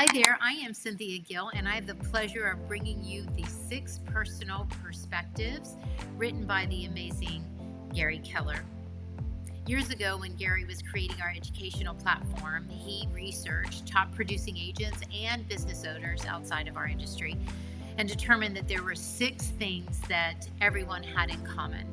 Hi there, I am Cynthia Gill, and I have the pleasure of bringing you the 6 personal perspectives written by the amazing Gary Keller. Years ago, when Gary was creating our educational platform, he researched top producing agents and business owners outside of our industry and determined that there were 6 things that everyone had in common.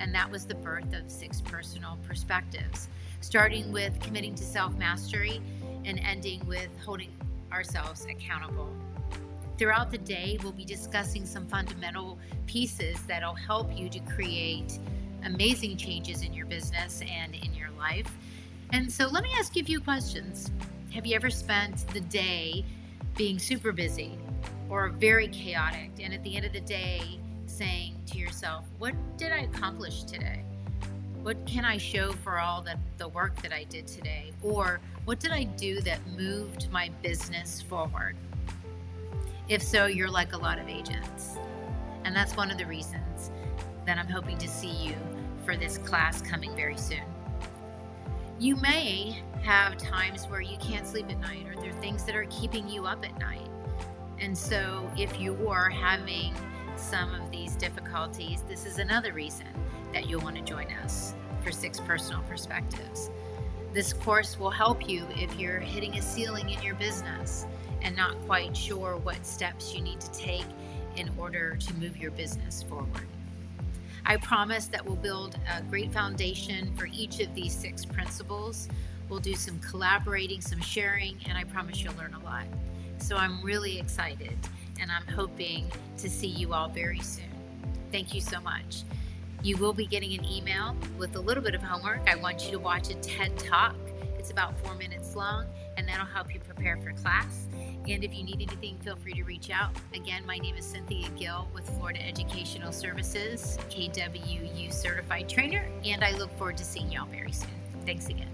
And that was the birth of 6 personal perspectives, starting with committing to self mastery and ending with holding ourselves accountable. Throughout the day, we'll be discussing some fundamental pieces that'll help you to create amazing changes in your business and in your life. And so let me ask you a few questions. Have you ever spent the day being super busy or very chaotic, and at the end of the day saying to yourself, what did I accomplish today? What can I show for all the work that I did today? Or what did I do that moved my business forward? If so, you're like a lot of agents. And that's one of the reasons that I'm hoping to see you for this class coming very soon. You may have times where you can't sleep at night, or there are things that are keeping you up at night. And so if you are having some of these difficulties, this is another reason that you'll want to join us for 6 personal perspectives. This course will help you if you're hitting a ceiling in your business and not quite sure what steps you need to take in order to move your business forward. I promise that we'll build a great foundation for each of these 6 principles. We'll do some collaborating, some sharing, and I promise you'll learn a lot. So I'm really excited, and I'm hoping to see you all very soon. Thank you so much. You will be getting an email with a little bit of homework. I want you to watch a TED Talk. It's about 4 minutes long, and that'll help you prepare for class. And if you need anything, feel free to reach out. Again, my name is Cynthia Gill with Florida Educational Services, KWU Certified Trainer, and I look forward to seeing y'all very soon. Thanks again.